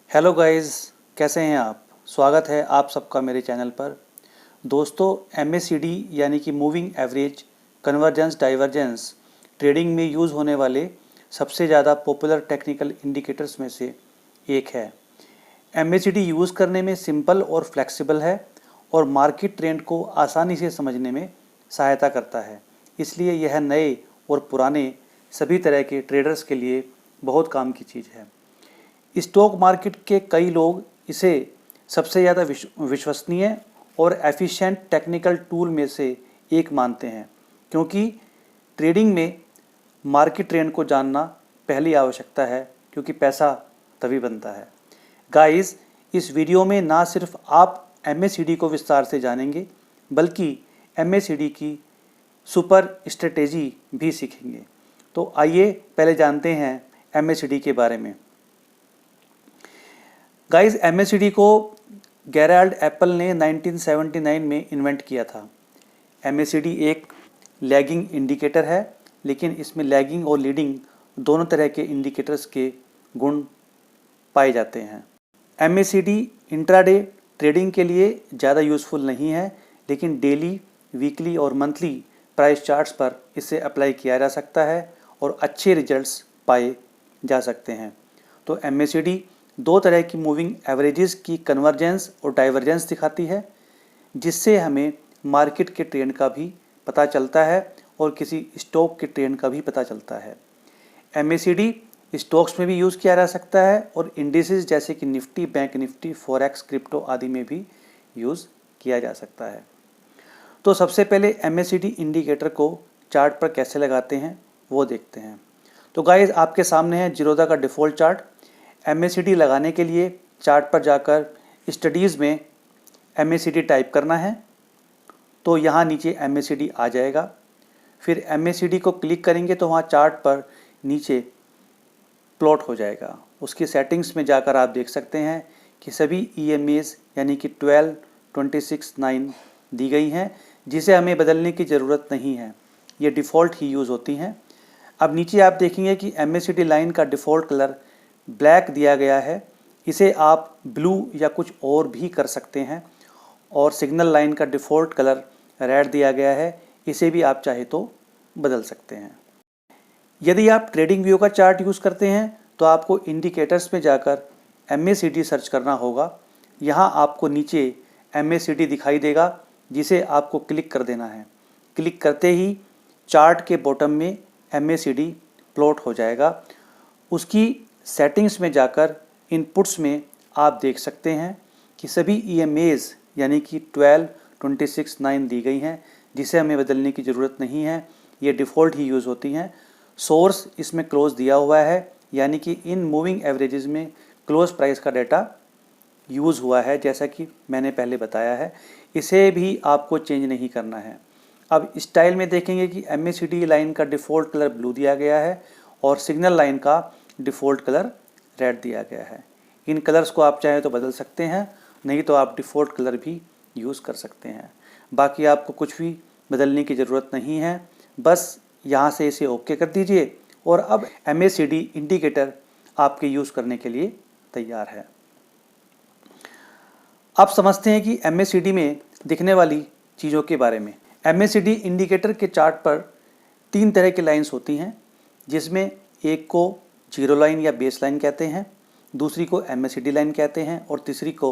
Hello guys, कैसे हैं आप। स्वागत है आप सबका मेरे चैनल पर। दोस्तों, MACD यानी कि moving average convergence divergence trading में यूज़ होने वाले सबसे ज़्यादा पॉपुलर टेक्निकल इंडिकेटर्स में से एक है। MACD यूज़ करने में सिंपल और फ्लेक्सिबल है और मार्केट ट्रेंड को आसानी से समझने में सहायता करता है। इसलिए यह नए और पुराने सभी तरह के ट्रेडर्स के लिए बहुत काम की चीज़ है। स्टॉक मार्केट के कई लोग इसे सबसे ज़्यादा विश्वसनीय और एफिशिएंट टेक्निकल टूल में से एक मानते हैं, क्योंकि ट्रेडिंग में मार्केट ट्रेंड को जानना पहली आवश्यकता है, क्योंकि पैसा तभी बनता है। गाइस, इस वीडियो में ना सिर्फ आप MACD को विस्तार से जानेंगे, बल्कि MACD की सुपर स्ट्रेटेजी भी सीखेंगे। तो आइए पहले जानते हैं MACD के बारे में। गाइस, MACD को गेराल्ड एप्पल ने 1979 में इन्वेंट किया था। MACD एक लैगिंग इंडिकेटर है, लेकिन इसमें लैगिंग और लीडिंग दोनों तरह के इंडिकेटर्स के गुण पाए जाते हैं। MACD इंट्राडे ट्रेडिंग के लिए ज़्यादा यूज़फुल नहीं है, लेकिन डेली, वीकली और मंथली प्राइस चार्ट्स पर इसे अप्लाई किया जा सकता है और अच्छे रिजल्ट्स पाए जा सकते हैं। तो MACD दो तरह की मूविंग एवरेजेस की कन्वर्जेंस और डाइवर्जेंस दिखाती है, जिससे हमें मार्केट के ट्रेंड का भी पता चलता है और किसी स्टॉक के ट्रेंड का भी पता चलता है। MACD स्टॉक्स में भी यूज़ किया जा सकता है और इंडिसेस जैसे कि Nifty, bank Nifty, forex, crypto आदि में भी यूज़ किया जा सकता है। तो सबसे पहले MACD इंडिकेटर को चार्ट पर कैसे लगाते हैं वो देखते हैं। तो गाइस, आपके सामने है जीरोधा का डिफ़ॉल्ट चार्ट। MACD लगाने के लिए चार्ट पर जाकर स्टडीज़ में MACD टाइप करना है, तो यहाँ नीचे MACD आ जाएगा। फिर MACD को क्लिक करेंगे तो वहाँ चार्ट पर नीचे प्लॉट हो जाएगा। उसकी सेटिंग्स में जाकर आप देख सकते हैं कि सभी EMAs यानी कि 12, 26, 9 दी गई हैं, जिसे हमें बदलने की ज़रूरत नहीं है, ये डिफ़ॉल्ट ही यूज़ होती हैं। अब नीचे आप देखेंगे कि MACD लाइन का डिफ़ॉल्ट कलर ब्लैक दिया गया है। इसे आप ब्लू या कुछ और भी कर सकते हैं। और सिग्नल लाइन का डिफ़ॉल्ट कलर रेड दिया गया है, इसे भी आप चाहे तो बदल सकते हैं। यदि आप ट्रेडिंग व्यू का चार्ट यूज़ करते हैं तो आपको इंडिकेटर्स में जाकर MACD सर्च करना होगा। यहाँ आपको नीचे MACD दिखाई देगा, जिसे आपको क्लिक कर देना है। क्लिक करते ही चार्ट के बॉटम में MACD प्लॉट हो जाएगा। उसकी सेटिंग्स में जाकर इनपुट्स में आप देख सकते हैं कि सभी EMAs यानी कि 12, 26, 9 दी गई हैं, जिसे हमें बदलने की ज़रूरत नहीं है, ये डिफ़ॉल्ट ही यूज़ होती हैं। सोर्स इसमें क्लोज दिया हुआ है, यानी कि इन मूविंग एवरेजेस में क्लोज प्राइस का डाटा यूज़ हुआ है, जैसा कि मैंने पहले बताया है। इसे भी आपको चेंज नहीं करना है। अब स्टाइल में देखेंगे कि MACD लाइन का डिफ़ॉल्ट कलर ब्लू दिया गया है और सिग्नल लाइन का डिफ़ॉल्ट कलर रेड दिया गया है। इन कलर्स को आप चाहें तो बदल सकते हैं, नहीं तो आप डिफ़ॉल्ट कलर भी यूज़ कर सकते हैं। बाकी आपको कुछ भी बदलने की ज़रूरत नहीं है, बस यहाँ से इसे ओके कर दीजिए और अब MACD इंडिकेटर आपके यूज़ करने के लिए तैयार है। अब समझते हैं कि MACD में दिखने वाली चीज़ों के बारे में। MACD इंडिकेटर के चार्ट पर 3 तरह की लाइंस होती हैं, जिसमें एक को जीरो लाइन या बेस लाइन कहते हैं, दूसरी को MACD लाइन कहते हैं और तीसरी को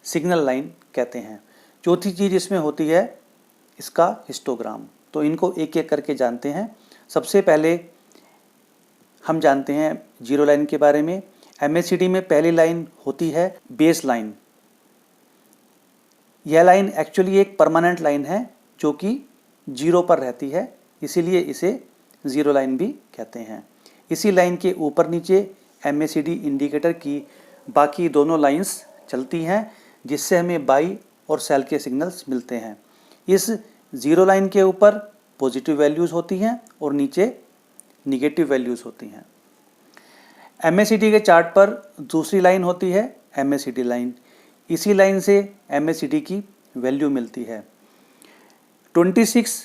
सिग्नल लाइन कहते हैं। चौथी चीज़ इसमें होती है इसका हिस्टोग्राम। तो इनको एक एक करके जानते हैं। सबसे पहले हम जानते हैं जीरो लाइन के बारे में। MACD में पहली लाइन होती है बेस लाइन। यह लाइन एक्चुअली एक परमानेंट लाइन है जो कि जीरो पर रहती है, इसीलिए इसे ज़ीरो लाइन भी कहते हैं। इसी लाइन के ऊपर नीचे MACD इंडिकेटर की बाकी दोनों लाइंस चलती हैं, जिससे हमें बाई और सेल के सिग्नल्स मिलते हैं। इस ज़ीरो लाइन के ऊपर पॉजिटिव वैल्यूज़ होती हैं और नीचे निगेटिव वैल्यूज़ होती हैं। MACD के चार्ट पर दूसरी लाइन होती है MACD लाइन। इसी लाइन से MACD की वैल्यू मिलती है। 26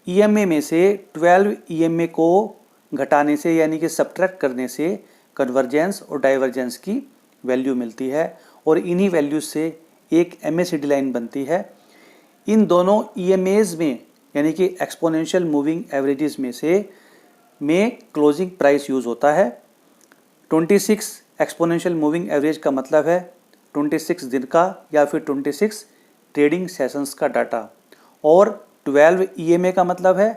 EMA में से 12 EMA को घटाने से यानी कि सब्ट्रैक्ट करने से कन्वर्जेंस और डाइवर्जेंस की वैल्यू मिलती है और इन्हीं वैल्यूज से एक MACD लाइन बनती है। इन दोनों EMAs में यानी कि एक्सपोनेंशियल मूविंग एवरेजेस में क्लोजिंग प्राइस यूज़ होता है। 26 एक्सपोनेंशियल मूविंग एवरेज का मतलब है 26 दिन का या फिर 26 ट्रेडिंग सेशंस का डाटा, और 12 EMA का मतलब है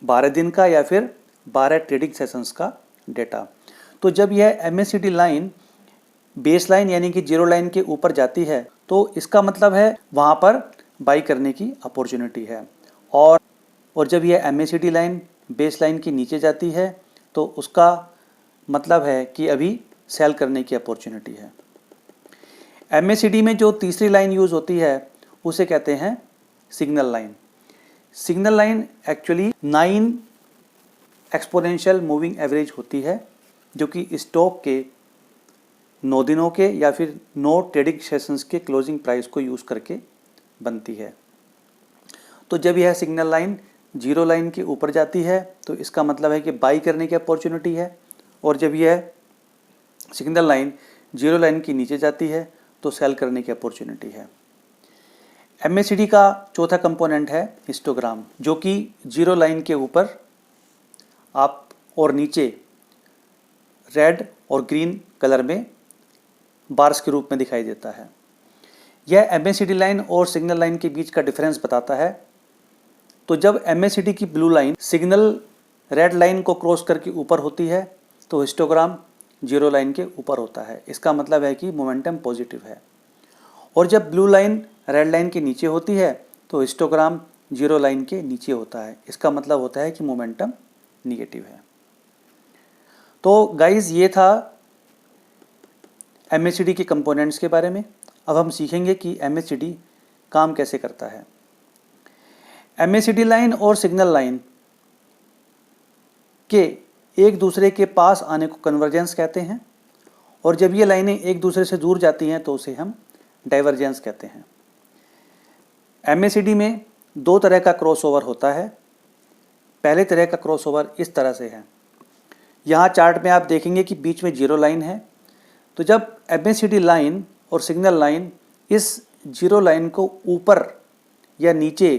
12 दिन का या फिर 12 ट्रेडिंग सेशंस का डेटा। तो जब यह MACD लाइन बेस लाइन यानी कि जीरो लाइन के ऊपर जाती है तो इसका मतलब है वहाँ पर बाई करने की अपॉर्चुनिटी है, और जब यह MACD लाइन बेस लाइन के नीचे जाती है तो उसका मतलब है कि अभी सेल करने की अपॉर्चुनिटी है। MACD में जो तीसरी लाइन यूज़ होती है उसे कहते हैं signal line. Signal line actually 9 exponential moving average होती है जो कि स्टॉक के 9 दिनों के या फिर 9 ट्रेडिंग सेशंस के क्लोजिंग प्राइस को यूज़ करके बनती है। तो जब यह सिग्नल लाइन जीरो लाइन के ऊपर जाती है तो इसका मतलब है कि बाई करने की अपॉर्चुनिटी है, और जब यह सिग्नल लाइन जीरो लाइन के नीचे जाती है तो सेल करने की अपॉर्चुनिटी है। MACD का चौथा कंपोनेंट है हिस्टोग्राम, जो कि जीरो लाइन के ऊपर आप और नीचे रेड और ग्रीन कलर में बार्स के रूप में दिखाई देता है। यह MACD लाइन और सिग्नल लाइन के बीच का डिफरेंस बताता है। तो जब MACD की blue line signal red line को क्रॉस करके ऊपर होती है तो हिस्टोग्राम जीरो लाइन के ऊपर होता है। इसका मतलब है कि मोमेंटम पॉजिटिव है, और जब ब्लू लाइन रेड लाइन के नीचे होती है तो हिस्टोग्राम जीरो लाइन के नीचे होता है। इसका मतलब होता है कि मोमेंटम निगेटिव है। तो गाइज ये था MACD के कंपोनेंट्स के बारे में। अब हम सीखेंगे कि MACD काम कैसे करता है। MACD लाइन और सिग्नल लाइन के एक दूसरे के पास आने को कन्वर्जेंस कहते हैं, और जब ये लाइनें एक दूसरे से दूर जाती हैं तो उसे हम डाइवर्जेंस कहते हैं। MACD में दो तरह का क्रॉसओवर होता है। पहले तरह का क्रॉसओवर इस तरह से है, यहाँ चार्ट में आप देखेंगे कि बीच में जीरो लाइन है। तो जब MACD लाइन और सिग्नल लाइन इस जीरो लाइन को ऊपर या नीचे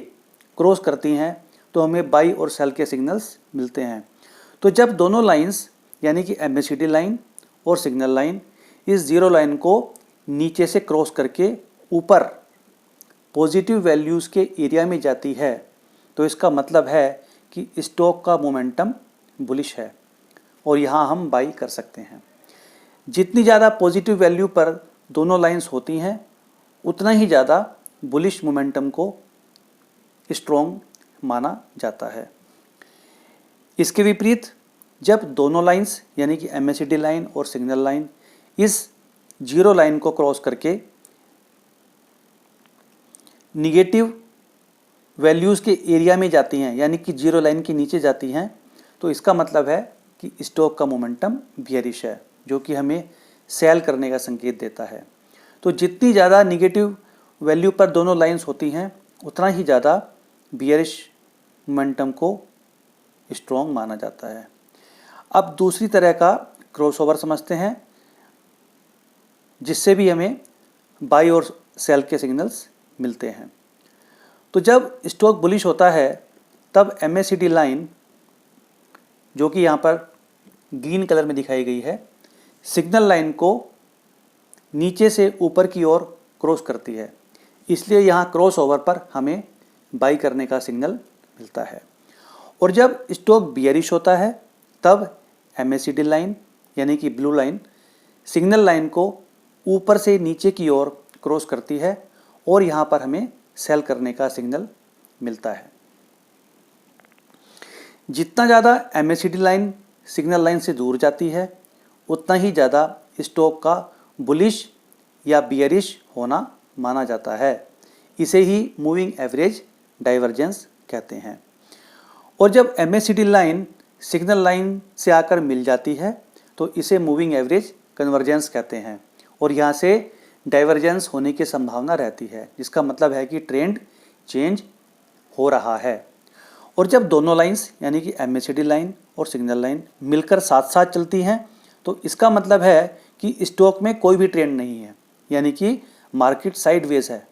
क्रॉस करती हैं तो हमें बाई और सेल के सिग्नल्स मिलते हैं। तो जब दोनों लाइंस यानी कि MACD लाइन और सिग्नल लाइन इस जीरो लाइन को नीचे से क्रॉस करके ऊपर पॉजिटिव वैल्यूज़ के एरिया में जाती है तो इसका मतलब है कि स्टॉक का मोमेंटम बुलिश है और यहाँ हम बाई कर सकते हैं। जितनी ज़्यादा पॉजिटिव वैल्यू पर दोनों लाइंस होती हैं उतना ही ज़्यादा बुलिश मोमेंटम को स्ट्रॉन्ग माना जाता है। इसके विपरीत जब दोनों लाइंस यानी कि MACD लाइन और सिग्नल लाइन इस जीरो लाइन को क्रॉस करके निगेटिव वैल्यूज़ के एरिया में जाती हैं यानी कि जीरो लाइन के नीचे जाती हैं तो इसका मतलब है कि स्टॉक का मोमेंटम बियरिश है, जो कि हमें सेल करने का संकेत देता है। तो जितनी ज़्यादा निगेटिव वैल्यू पर दोनों लाइंस होती हैं उतना ही ज़्यादा बियरिश मोमेंटम को स्ट्रॉन्ग माना जाता है। अब दूसरी तरह का क्रॉसओवर समझते हैं जिससे भी हमें बाई और सेल के सिग्नल्स मिलते हैं। तो जब स्टॉक बुलिश होता है तब MACD लाइन, जो कि यहाँ पर ग्रीन कलर में दिखाई गई है, सिग्नल लाइन को नीचे से ऊपर की ओर क्रॉस करती है, इसलिए यहाँ क्रॉसओवर पर हमें बाई करने का सिग्नल मिलता है। और जब स्टॉक बियरिश होता है तब MACD लाइन यानी कि ब्लू लाइन सिग्नल लाइन को ऊपर से नीचे की ओर क्रॉस करती है और यहाँ पर हमें सेल करने का सिग्नल मिलता है। जितना ज़्यादा MACD लाइन सिग्नल लाइन से दूर जाती है उतना ही ज़्यादा स्टॉक का बुलिश या बियरिश होना माना जाता है। इसे ही मूविंग एवरेज डाइवर्जेंस कहते हैं। और जब MACD लाइन सिग्नल लाइन से आकर मिल जाती है तो इसे मूविंग एवरेज कन्वर्जेंस कहते हैं, और यहाँ से डाइवर्जेंस होने की संभावना रहती है, जिसका मतलब है कि ट्रेंड चेंज हो रहा है। और जब दोनों लाइंस यानी कि MACD लाइन और सिग्नल लाइन मिलकर साथ साथ चलती हैं तो इसका मतलब है कि स्टॉक में कोई भी ट्रेंड नहीं है, यानी कि मार्केट साइडवेज है,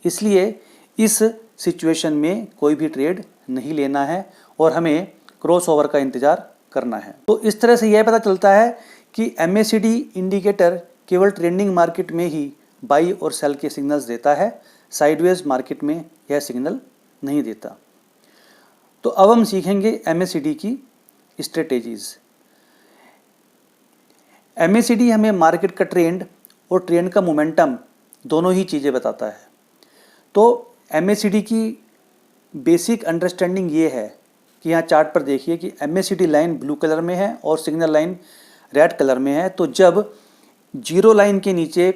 इसलिए इस सिचुएशन में कोई भी ट्रेड नहीं लेना है और हमें क्रॉसओवर का इंतज़ार करना है। तो इस तरह से यह पता चलता है कि MACD इंडिकेटर केवल ट्रेंडिंग मार्केट में ही बाई और सेल के सिग्नल्स देता है, साइडवेज मार्केट में यह सिग्नल नहीं देता। तो अब हम सीखेंगे MACD की स्ट्रेटेजीज। MACD हमें मार्केट का ट्रेंड और ट्रेंड का मोमेंटम दोनों ही चीज़ें बताता है। तो MACD की बेसिक अंडरस्टैंडिंग ये है कि यहाँ चार्ट पर देखिए कि MACD लाइन ब्लू कलर में है और सिग्नल लाइन रेड कलर में है। तो जब जीरो लाइन के नीचे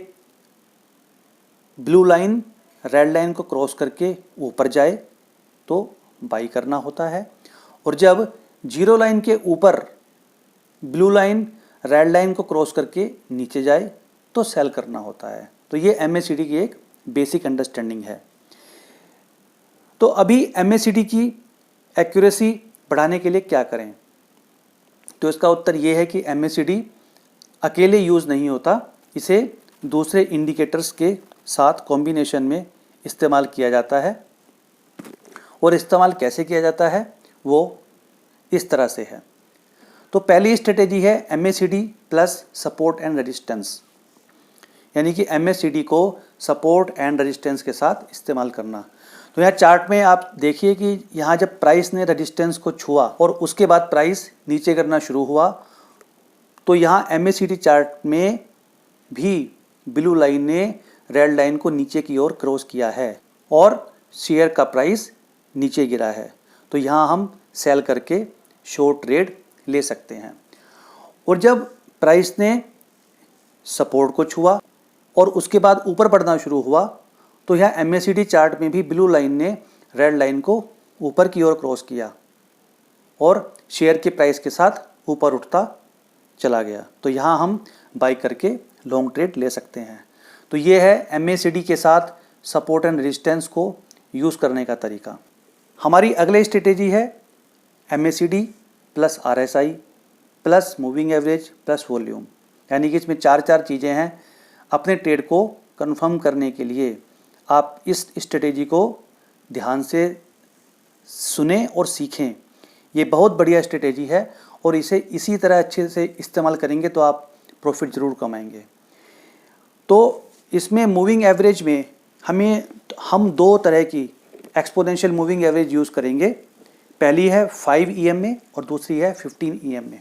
ब्लू लाइन रेड लाइन को क्रॉस करके ऊपर जाए तो बाई करना होता है, और जब जीरो लाइन के ऊपर ब्लू लाइन रेड लाइन को क्रॉस करके नीचे जाए तो सेल करना होता है। तो ये MACD की एक बेसिक अंडरस्टैंडिंग है। तो अभी MACD की एक्यूरेसी बढ़ाने के लिए क्या करें? तो इसका उत्तर ये है कि MACD अकेले यूज़ नहीं होता, इसे दूसरे इंडिकेटर्स के साथ कॉम्बिनेशन में इस्तेमाल किया जाता है। और इस्तेमाल कैसे किया जाता है वो इस तरह से है। तो पहली स्ट्रेटेजी है MACD plus support and resistance, यानी कि MACD को सपोर्ट एंड रेजिस्टेंस के साथ इस्तेमाल करना। तो यहाँ चार्ट में आप देखिए कि यहाँ जब प्राइस ने रेजिस्टेंस को छुआ और उसके बाद प्राइस नीचे करना शुरू हुआ, तो यहाँ MACD चार्ट में भी ब्लू लाइन ने रेड लाइन को नीचे की ओर क्रॉस किया है और शेयर का प्राइस नीचे गिरा है। तो यहाँ हम सेल करके शॉर्ट ट्रेड ले सकते हैं। और जब प्राइस ने सपोर्ट को छुआ और उसके बाद ऊपर बढ़ना शुरू हुआ, तो यहाँ MACD चार्ट में भी ब्लू लाइन ने रेड लाइन को ऊपर की ओर क्रॉस किया और शेयर के प्राइस के साथ ऊपर उठता चला गया। तो यहाँ हम बाई करके लॉन्ग ट्रेड ले सकते हैं। तो ये है MACD के साथ सपोर्ट एंड रेजिस्टेंस को यूज़ करने का तरीका। हमारी अगली स्ट्रेटेजी है MACD plus RSI plus moving average plus volume, यानी कि इसमें चार चीज़ें हैं। अपने ट्रेड को कंफर्म करने के लिए आप इस स्ट्रेटेजी को ध्यान से सुने और सीखें। ये बहुत बढ़िया स्ट्रेटेजी है और इसे इसी तरह अच्छे से इस्तेमाल करेंगे तो आप प्रॉफिट ज़रूर कमाएंगे। तो इसमें मूविंग एवरेज में हम दो तरह की एक्सपोनेंशियल मूविंग एवरेज यूज़ करेंगे। पहली है 5 EM में और दूसरी है 15 EM में।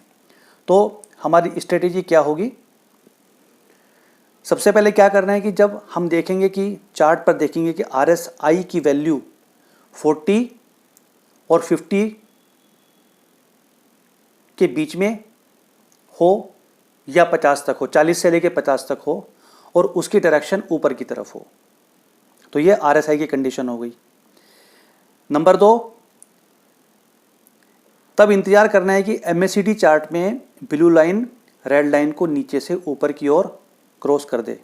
तो हमारी स्ट्रेटेजी क्या होगी? सबसे पहले क्या करना है कि जब हम देखेंगे कि चार्ट पर देखेंगे कि RSI की वैल्यू 40 और 50 के बीच में हो या 50 तक हो, 40 से लेके 50 तक हो और उसकी डायरेक्शन ऊपर की तरफ हो, तो ये RSI की कंडीशन हो गई। नंबर 2, तब इंतजार करना है कि MACD चार्ट में ब्लू लाइन रेड लाइन को नीचे से ऊपर की ओर क्रॉस कर दे।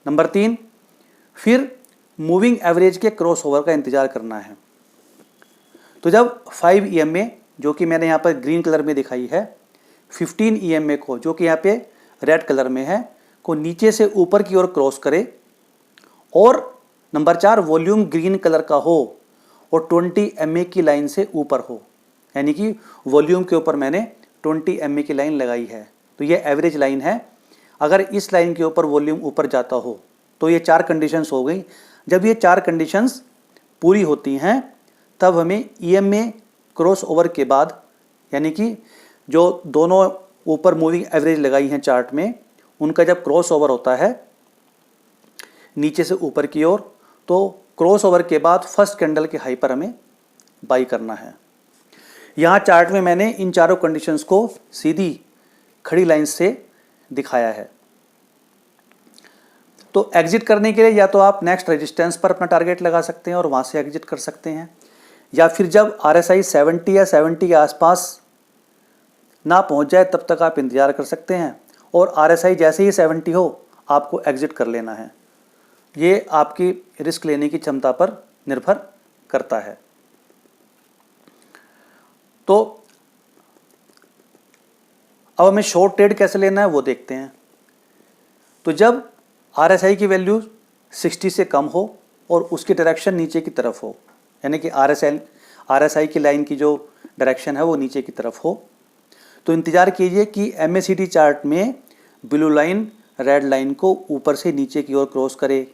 नंबर 3, फिर मूविंग एवरेज के क्रॉस ओवर का इंतजार करना है। तो जब 5 EM में, जो कि मैंने यहाँ पर ग्रीन कलर में दिखाई है, 15 EM में को, जो कि यहाँ पे रेड कलर में है, को नीचे से ऊपर की ओर क्रॉस करे, और नंबर 4, वॉल्यूम ग्रीन कलर का हो और 20 MA की लाइन से ऊपर हो, यानी कि वॉल्यूम के ऊपर मैंने 20 MA की लाइन लगाई है। तो ये एवरेज लाइन है। अगर इस लाइन के ऊपर वॉल्यूम ऊपर जाता हो तो ये 4 कंडीशंस हो गई। जब ये 4 कंडीशंस पूरी होती हैं तब हमें EMA क्रॉस ओवर के बाद, यानी कि जो दोनों ऊपर मूविंग एवरेज लगाई हैं चार्ट में, उनका जब क्रॉस ओवर होता है नीचे से ऊपर की ओर, तो क्रॉस ओवर के बाद फर्स्ट कैंडल के हाई पर हमें बाई करना है। यहाँ चार्ट में मैंने इन चारों कंडीशंस को सीधी खड़ी लाइन से दिखाया है। तो एग्जिट करने के लिए या तो आप नेक्स्ट रेजिस्टेंस पर अपना टारगेट लगा सकते हैं और वहाँ से एग्जिट कर सकते हैं, या फिर जब RSI 70 या 70 के आसपास ना पहुँच जाए तब तक आप इंतज़ार कर सकते हैं, और RSI जैसे ही 70 हो आपको एग्जिट कर लेना है। ये आपकी रिस्क लेने की क्षमता पर निर्भर करता है। तो अब हमें शॉर्ट ट्रेड कैसे लेना है वो देखते हैं। तो जब RSI की वैल्यू 60 से कम हो और उसकी डायरेक्शन नीचे की तरफ हो, यानी कि RSI की लाइन की जो डायरेक्शन है वो नीचे की तरफ हो, तो इंतज़ार कीजिए कि MACD चार्ट में ब्लू लाइन रेड लाइन को ऊपर से नीचे की ओर क्रॉस करे।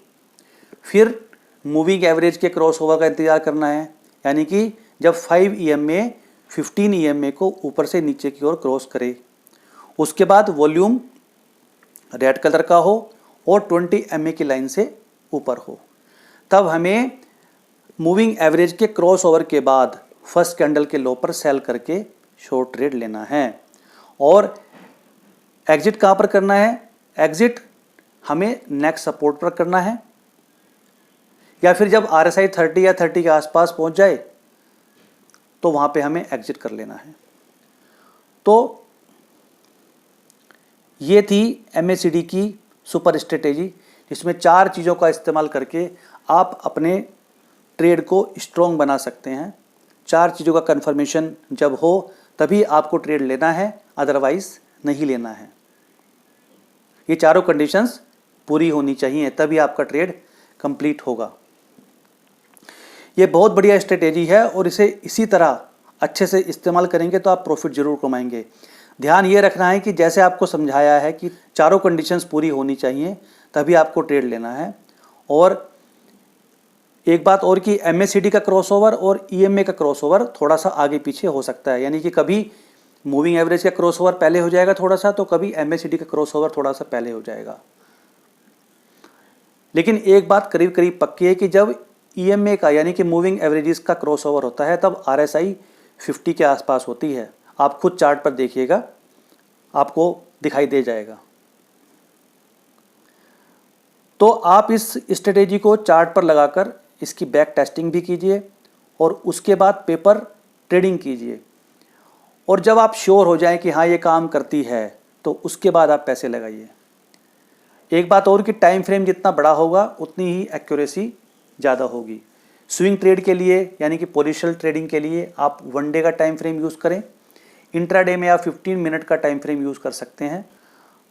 फिर मूविंग एवरेज के क्रॉस ओवर का इंतज़ार करना है, यानी कि जब 5 EMA 15 EMA को ऊपर से नीचे की ओर क्रॉस करे। उसके बाद वॉल्यूम रेड कलर का हो और 20 MA की लाइन से ऊपर हो, तब हमें मूविंग एवरेज के क्रॉस ओवर के बाद फर्स्ट कैंडल के लो पर सेल करके शॉर्ट ट्रेड लेना है। और एग्जिट कहाँ पर करना है? एग्जिट हमें नेक्स्ट सपोर्ट पर करना है, या फिर जब RSI 30 या 30 के आसपास पहुंच जाए तो वहां पे हमें एग्जिट कर लेना है। तो ये थी MACD की सुपर स्ट्रेटेजी, जिसमें 4 चीज़ों का इस्तेमाल करके आप अपने ट्रेड को स्ट्रॉन्ग बना सकते हैं। 4 चीज़ों का कंफर्मेशन जब हो तभी आपको ट्रेड लेना है, अदरवाइज नहीं लेना है। ये चारों कंडीशंस पूरी होनी चाहिए, तभी आपका ट्रेड कंप्लीट होगा। ये बहुत बढ़िया स्ट्रेटेजी है और इसे इसी तरह अच्छे से इस्तेमाल करेंगे तो आप प्रॉफिट जरूर कमाएंगे। ध्यान ये रखना है कि जैसे आपको समझाया है कि चारों कंडीशंस पूरी होनी चाहिए तभी आपको ट्रेड लेना है। और एक बात और कि MACD का क्रॉसओवर और EMA का क्रॉसओवर थोड़ा सा आगे पीछे हो सकता है, यानी कि कभी मूविंग एवरेज का क्रॉसओवर पहले हो जाएगा थोड़ा सा, तो कभी MACD का क्रॉसओवर थोड़ा सा पहले हो जाएगा। लेकिन एक बात करीब करीब पक्की है कि जब EMA का यानी कि मूविंग एवरेजेस का क्रॉसओवर होता है तब RSI 50 के आसपास होती है। आप खुद चार्ट पर देखिएगा, आपको दिखाई दे जाएगा। तो आप इस स्ट्रेटेजी को चार्ट पर लगाकर इसकी बैक टेस्टिंग भी कीजिए और उसके बाद पेपर ट्रेडिंग कीजिए। और जब आप श्योर हो जाएं कि हाँ ये काम करती है तो उसके बाद आप पैसे लगाइए। एक बात और कि टाइम फ्रेम जितना बड़ा होगा उतनी ही एक्यूरेसी ज़्यादा होगी। स्विंग ट्रेड के लिए यानी कि पोजिशनल ट्रेडिंग के लिए आप 1 डे का टाइम फ्रेम यूज़ करें, इंट्राडे में आप 15 मिनट का टाइम फ्रेम यूज़ कर सकते हैं।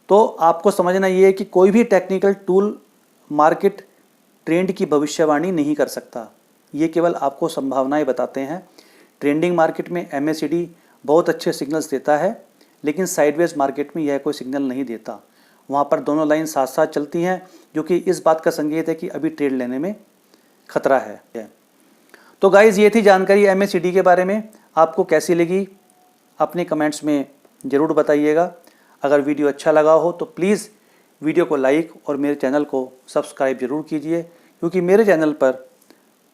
तो आपको समझना ये है कि कोई भी टेक्निकल टूल मार्केट ट्रेंड की भविष्यवाणी नहीं कर सकता, ये केवल आपको संभावनाएं बताते हैं। ट्रेंडिंग मार्केट में MACD बहुत अच्छे सिग्नल्स देता है, लेकिन साइडवेज मार्केट में यह कोई सिग्नल नहीं देता। वहाँ पर दोनों लाइन साथ साथ चलती हैं, जो कि इस बात का संकेत है कि अभी ट्रेड लेने में खतरा है। तो गाइज ये थी जानकारी MACD के बारे में। आपको कैसी लगी अपने कमेंट्स में ज़रूर बताइएगा। अगर वीडियो अच्छा लगा हो तो प्लीज़ वीडियो को लाइक और मेरे चैनल को सब्सक्राइब जरूर कीजिए, क्योंकि मेरे चैनल पर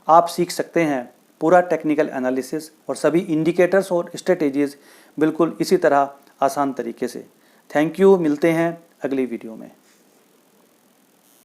आप सीख सकते हैं पूरा टेक्निकल एनालिसिस और सभी इंडिकेटर्स और स्ट्रेटेजीज़ बिल्कुल इसी तरह आसान तरीके से। थैंक यू, मिलते हैं अगली वीडियो में।